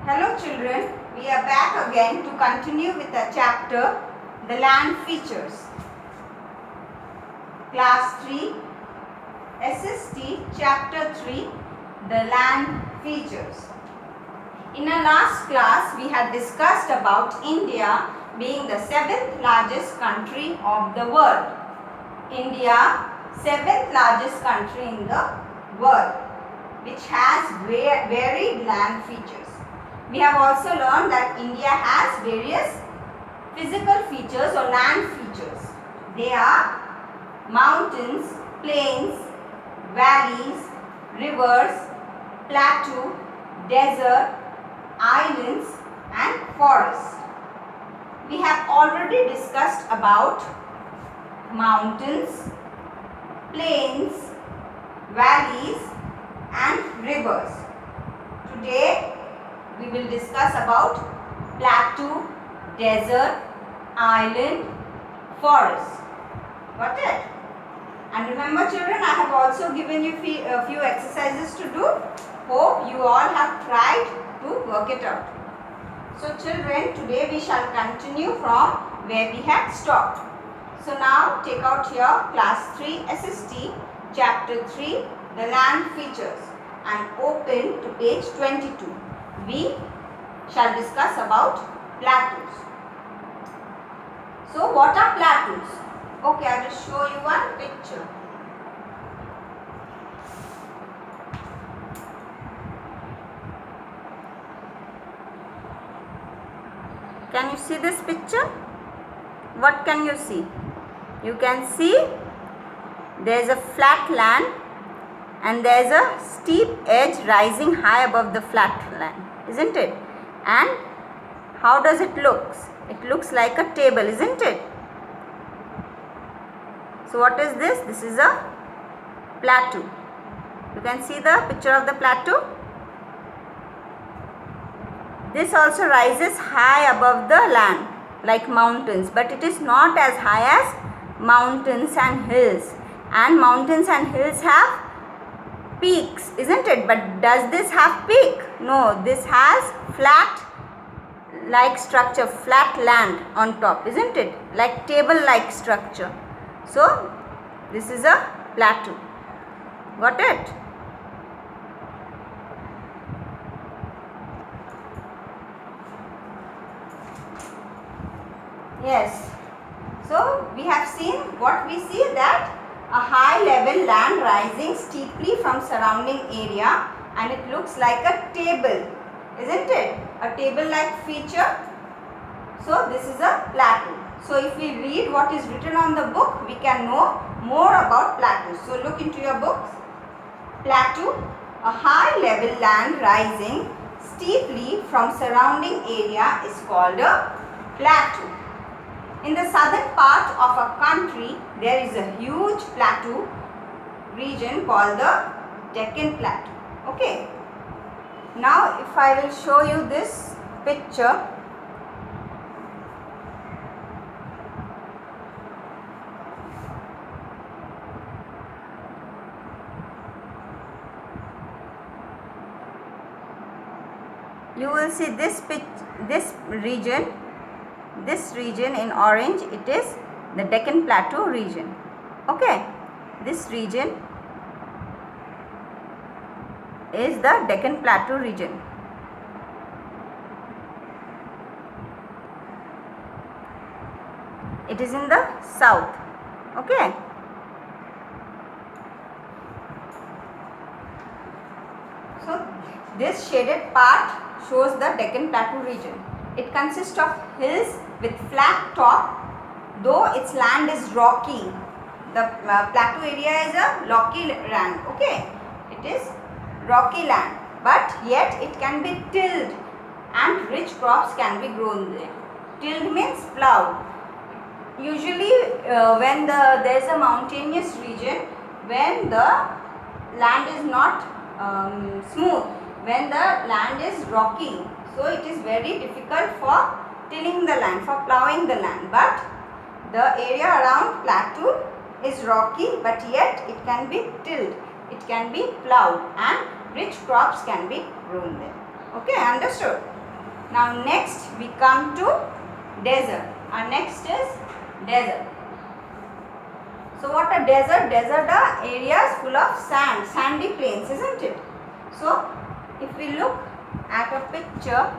Hello children, we are back again to continue with the chapter The Land Features. Class 3 SST Chapter 3 The Land Features. In our last class we had discussed about India being the 7th largest country of the world. India, 7th largest country in the world, which has varied land features. We have also learned that India has various physical features or land features. They are mountains, plains, valleys, rivers, plateau, desert, islands and forests. We have already discussed about mountains, plains, valleys and rivers. Today we will discuss about plateau, desert, island, forest. Got it? And remember children, I have also given you a few exercises to do. Hope you all have tried to work it out. So children, today we shall continue from where we had stopped. So now take out your class 3 SST chapter 3 the land features and open to page 22. We shall discuss about plateaus. So what are plateaus? Okay, I will show you one picture. Can you see this picture? What can you see? You can see there is a flat land and there is a steep edge rising high above the flat land, isn't it? And how does it look? It looks like a table, isn't it? So what is this? This is a plateau. You can see the picture of the plateau. This also rises high above the land like mountains, but it is not as high as mountains and hills. And mountains and hills have peaks, isn't it? But does this have peak? No, this has flat like structure, flat land on top, isn't it? Like table like structure. So this is a plateau. Got it? Yes. So we have seen what we see, that a high level land rising steeply from surrounding area, and it looks like a table, isn't it? A table like feature. So this is a plateau. So if we read what is written on the book, we can know more about plateaus. So look into your books. Plateau, a high level land rising steeply from surrounding area is called a plateau. In the southern part of a country, there is a huge plateau region called the Deccan Plateau. Okay. Now, if I will show you this picture. You will see this region in orange, it is the Deccan Plateau region. Okay, this region is the Deccan Plateau region. It is in the south. Okay. So this shaded part shows the Deccan Plateau region. It consists of hills with flat top, though its land is rocky. The plateau area is a rocky land. Okay, it is rocky land, but yet it can be tilled and rich crops can be grown there. Tilled means plowed. Usually when there is a mountainous region, when the land is not smooth, when the land is rocky, so it is very difficult for tilling the land, for plowing the land. But the area around plateau is rocky, but yet it can be tilled, it can be plowed and rich crops can be grown there. Okay, understood? Now next we come to desert. Our next is desert. So what are desert? Desert are areas full of sand, sandy plains, isn't it? So if we look at a picture,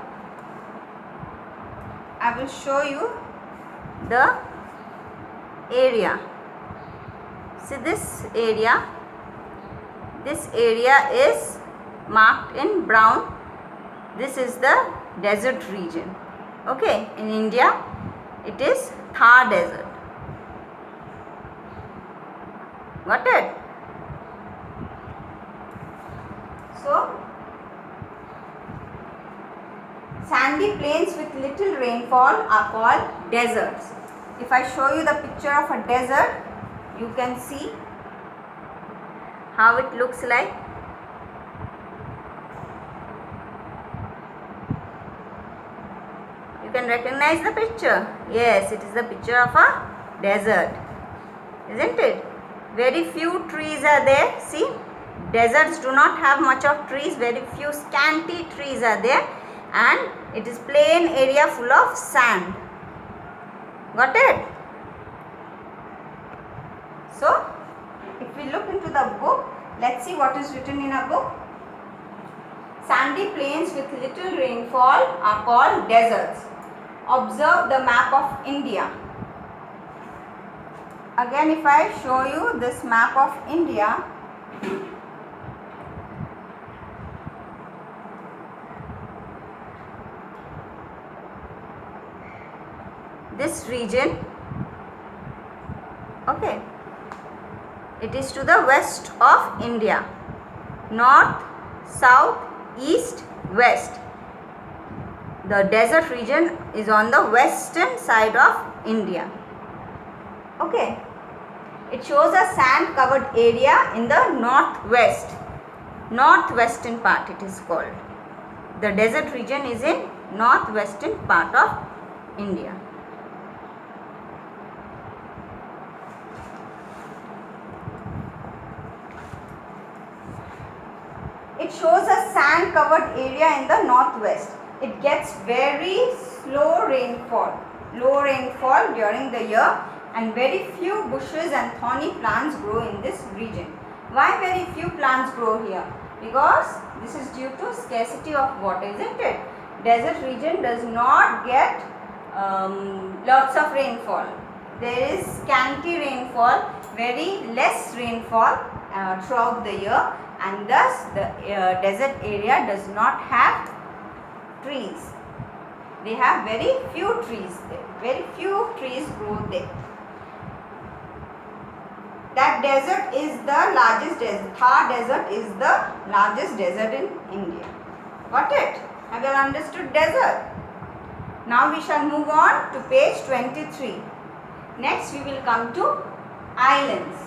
I will show you the area. See this area. This area is marked in brown. This is the desert region. Okay, in India it is Thar desert. Got it? So sandy plains with little rainfall are called deserts. If I show you the picture of a desert, you can see how it looks like. You can recognize the picture. Yes, it is the picture of a desert, isn't it? Very few trees are there. See, deserts do not have much of trees. Very few scanty trees are there, and it is plain area full of sand. Got it? So if we look into the book, let's see what is written in a book. Sandy plains with little rainfall are called deserts. Observe the map of India. Again, if I show you this map of India, this region, okay, it is to the west of India. North, south, east, west. The desert region is on the western side of India. Okay, it shows a sand covered area in the northwestern part it is called. The desert region is in northwestern part of India. It shows a sand covered area in the northwest. It gets very low rainfall during the year, and very few bushes and thorny plants grow in this region. Why very few plants grow here? Because this is due to scarcity of water, isn't it? Desert region does not get lots of rainfall. There is scanty rainfall, very less rainfall throughout the year, and thus the desert area does not have trees. They have very few trees there. Very few trees grow there. That desert is the largest desert. Thar desert is the largest desert in India. Got it? Have you understood desert? Now we shall move on to page 23. Next we will come to islands.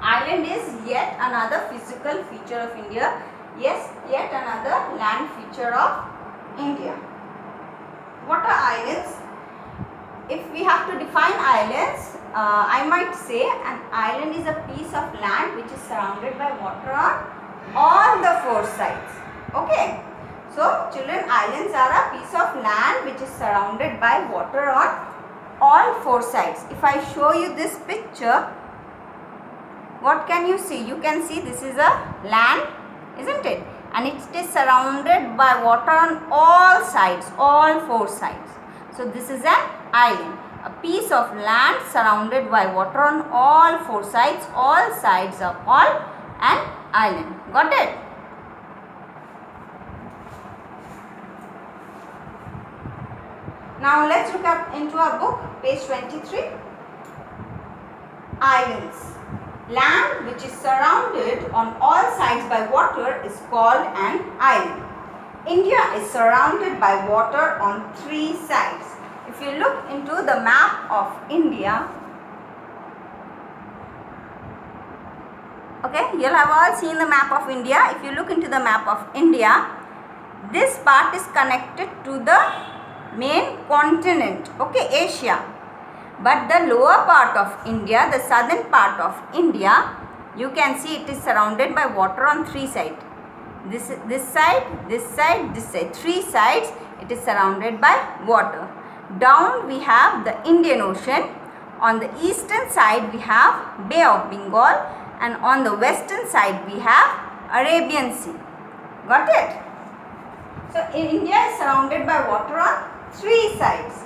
Island is yet another physical feature of India. Yes, yet another land feature of India. What are islands? If we have to define islands, I might say an island is a piece of land which is surrounded by water on all the four sides. Okay. So children, islands are a piece of land which is surrounded by water on all four sides. If I show you this picture, what can you see? You can see this is a land, isn't it? And it is surrounded by water on all sides, all four sides. So this is an island, a piece of land surrounded by water on all four sides. All sides are called an island. Got it? Now let's look up into our book, page 23. Islands. Land which is surrounded on all sides by water is called an island. India is surrounded by water on three sides. If you look into the map of India, okay, you have all seen the map of India. If you look into the map of India, this part is connected to the main continent, okay, Asia. But the lower part of India, the southern part of India, you can see it is surrounded by water on three sides. this side, this side, this side. 3 sides it is surrounded by water. Down we have the Indian Ocean. On the eastern side we have Bay of Bengal, and on the western side we have Arabian Sea. Got it? So India is surrounded by water on 3 sides.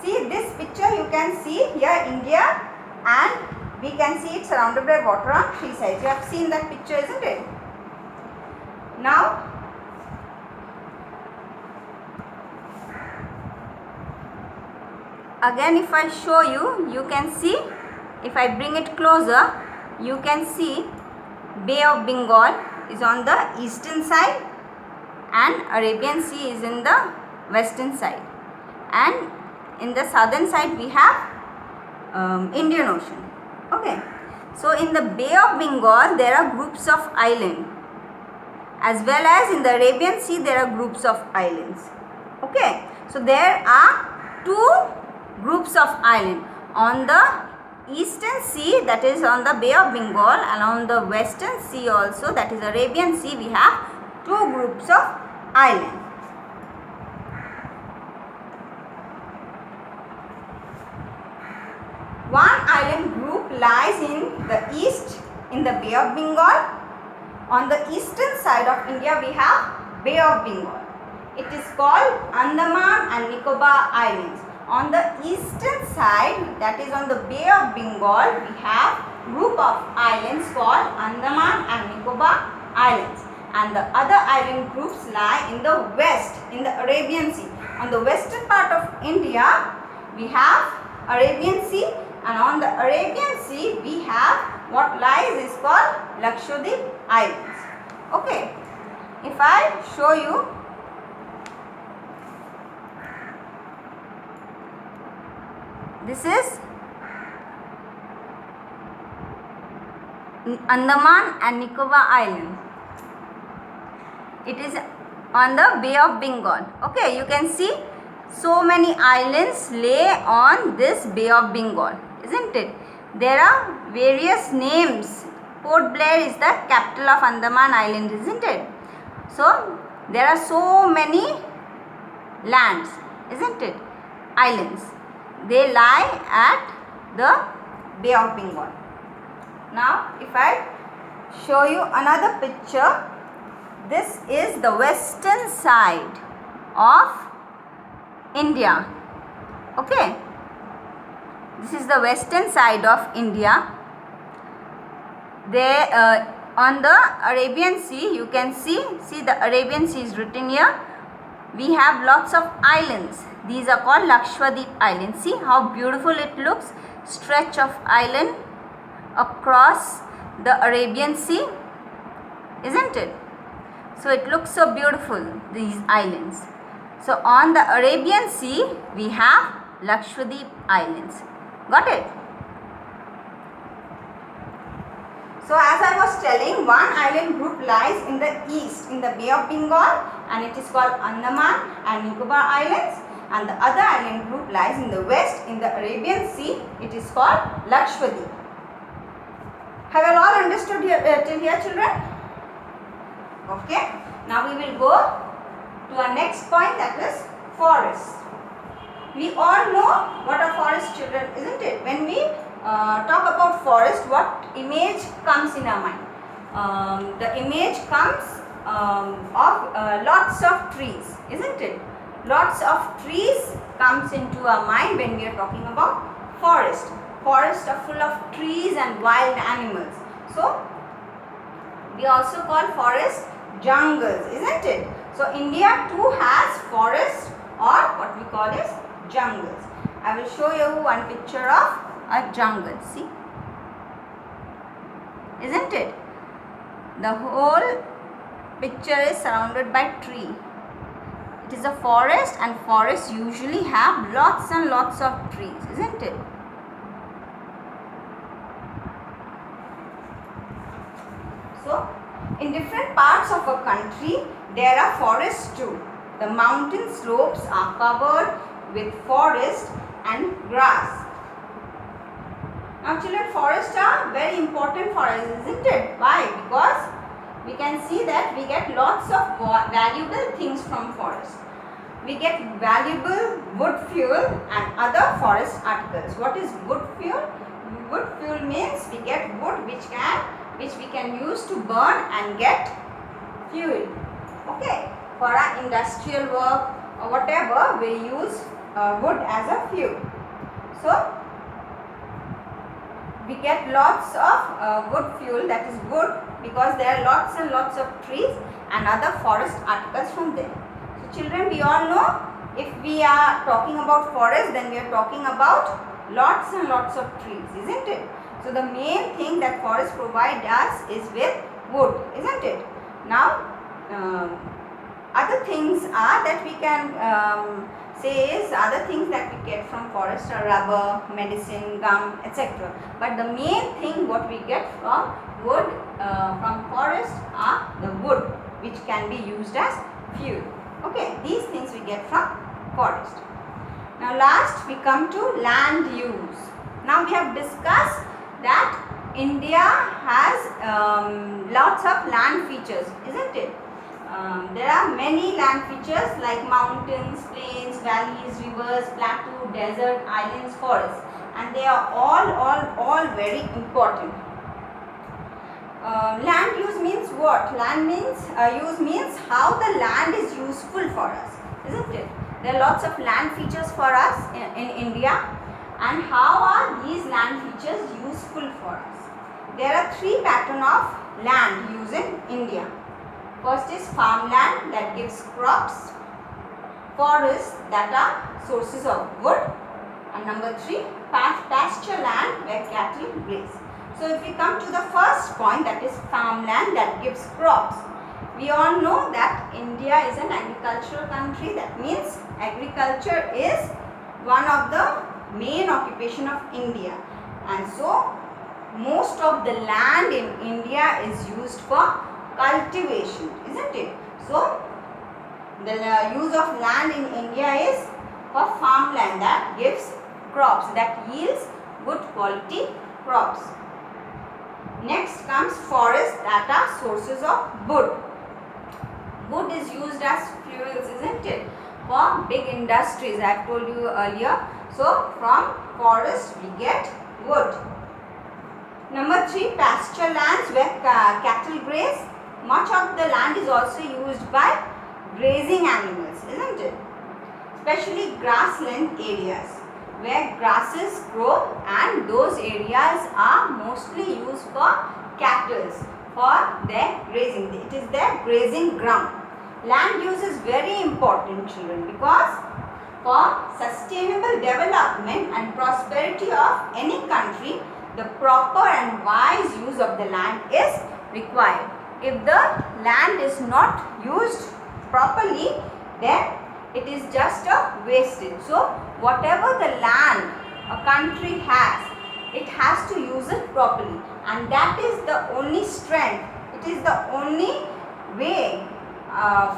See this picture, you can see here India, and we can see it surrounded by water on 3 sides. You have seen that picture, isn't it? Now again if I show you, you can see, if I bring it closer, you can see Bay of Bengal is on the eastern side and Arabian Sea is in the western side, and in the southern side we have Indian Ocean. Okay, so in the Bay of Bengal there are groups of islands, as well as in the Arabian Sea there are groups of islands. Okay, so there are 2 groups of islands on the eastern sea, that is on the Bay of Bengal, and on the western sea also, that is Arabian Sea, we have 2 groups of islands. One island group lies in the east in the Bay of Bengal. On the eastern side of India we have Bay of Bengal. It is called Andaman and Nicobar Islands. On the eastern side, that is on the Bay of Bengal, we have group of islands called Andaman and Nicobar Islands, and the other island groups lie in the west in the Arabian Sea. On the western part of India we have Arabian Sea, and on the Arabian Sea we have what lies is called Lakshadweep Islands. Okay, if I show you, this is Andaman and Nicobar Island. It is on the Bay of Bengal. Okay, you can see so many islands lay on this Bay of Bengal, isn't it? There are various names. Port Blair is the capital of Andaman Island, isn't it? So there are so many lands, isn't it? Islands. They lie at the Bay of Bengal. Now if I show you another picture, this is the western side of India. Okay, this is the western side of India. There on the Arabian Sea, you can see the Arabian Sea is written here. We have lots of islands. These are called Lakshadweep Islands. See how beautiful it looks. Stretch of island across the Arabian Sea, isn't it? So it looks so beautiful, these islands. So on the Arabian Sea we have Lakshadweep Islands. Got it? So as I was telling, one island group lies in the east in the Bay of Bengal, and it is called Andaman and Nicobar Islands, and the other island group lies in the west in the Arabian Sea. It is called Lakshadweep. Have you all understood till here, children? Okay. Now we will go to our next point, that is forest. We all know what a forest, children, isn't it? When we talk about forest, what image comes in our mind? The image comes of lots of trees, isn't it? Lots of trees comes into our mind when we are talking about forest. Forests are full of trees and wild animals. So we also call forest jungles, isn't it? So India too has forests, or what we call is jungles. I will show you one picture of a jungle. See, isn't it? The whole picture is surrounded by tree. It is a forest, and forests usually have lots and lots of trees, isn't it? So in different parts of a country there are forests too. The mountain slopes are covered with forest and grass. Now children, forests are very important for us, isn't it? Why? Because we can see that we get lots of valuable things from forest. We get valuable wood fuel and other forest articles. What is wood fuel? Wood fuel means we get wood which we can use to burn and get fuel. Okay, for our industrial work or whatever, we use wood as a fuel. So we get lots of wood fuel, that is wood, because there are lots and lots of trees and other forest articles from them. So children, we all know if we are talking about forest, then we are talking about lots and lots of trees, isn't it? So the main thing that forest provide us is with wood, isn't it? Now other things are that we can say is other things that we get from forest are rubber, medicine, gum, etc. But the main thing what we get from wood, from forest, are the wood which can be used as fuel. Okay, these things we get from forest. Now last we come to land use. Now we have discussed that India has lots of land features, isn't it? There are many land features like mountains, plains, valleys, rivers, plateau, desert, islands, forests, and they are all very important. Land use means what? Land use means how the land is useful for us, isn't it? There are lots of land features for us in India, and how are these land features useful for us? There are three patterns of land use in India. First is farmland that gives crops, forests that are sources of wood, and number 3, pasture land where cattle graze. So if we come to the first point, that is farmland that gives crops, we all know that India is an agricultural country. That means agriculture is one of the main occupation of India, and so most of the land in India is used for cultivation, isn't it? So the use of land in India is for farmland that gives crops, that yields good quality crops. Next comes forests that are sources of wood. Wood is used as fuels, isn't it? For big industries, I have told you earlier. So from forest we get wood. Number 3, pasture lands where cattle graze. Much of the land is also used by grazing animals, isn't it? Especially grassland areas where grasses grow, and those areas are mostly used for cattle for their grazing. It is their grazing ground. Land use is very important, children, because for sustainable development and prosperity of any country, the proper and wise use of the land is required. If the land is not used properly, then it is just a wastage. So whatever the land a country has, it has to use it properly, and that is the only strength, it is the only way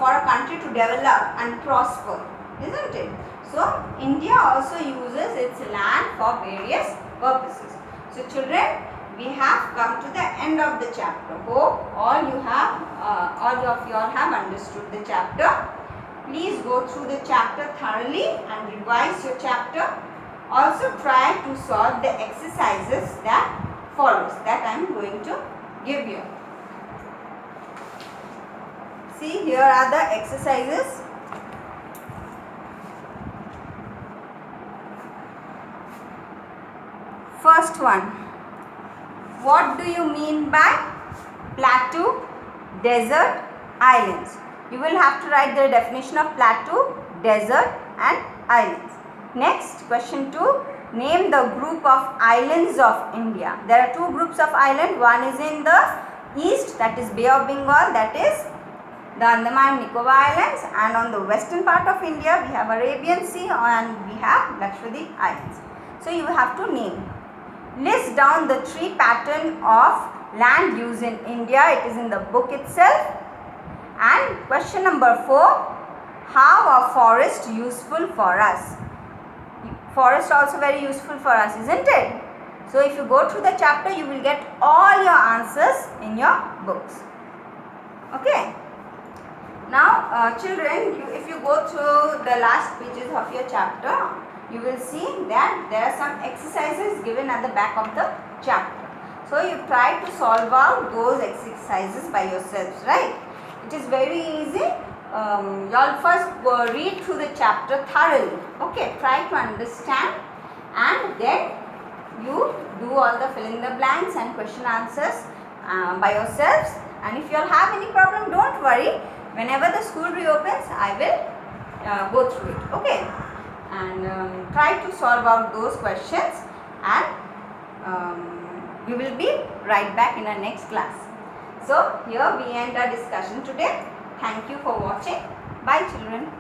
for a country to develop and prosper, isn't it? So India also uses its land for various purposes. So children, we have come to the end of the chapter. Hope all of you all have understood the chapter. Please go through the chapter thoroughly and revise your chapter. Also try to solve the exercises that follows, that I am going to give you. See, here are the exercises. First one. What do you mean by plateau, desert, islands? You will have to write the definition of plateau, desert and islands. Next, question 2. Name the group of islands of India. There are two groups of islands. One is in the east, that is Bay of Bengal, that is the Andaman and Nicobar Islands, and on the western part of India we have Arabian Sea and we have Lakshadweep Islands. So you have to name. List down the 3 patterns of land use in India. It is in the book itself. And question number 4. How are forests useful for us? Forests are also very useful for us, isn't it? So if you go through the chapter, you will get all your answers in your books. Okay. Now children, if you go through the last pages of your chapter, you will see that there are some exercises given at the back of the chapter. So you try to solve out those exercises by yourselves, right? It is very easy. You all first read through the chapter thoroughly. Okay, try to understand, and then you do all the fill in the blanks and question answers by yourselves. And if you all have any problem, don't worry. Whenever the school reopens, I will go through it. Okay, and try to solve out those questions, and we will be right back in our next class. So here we end our discussion today. Thank you for watching. Bye children.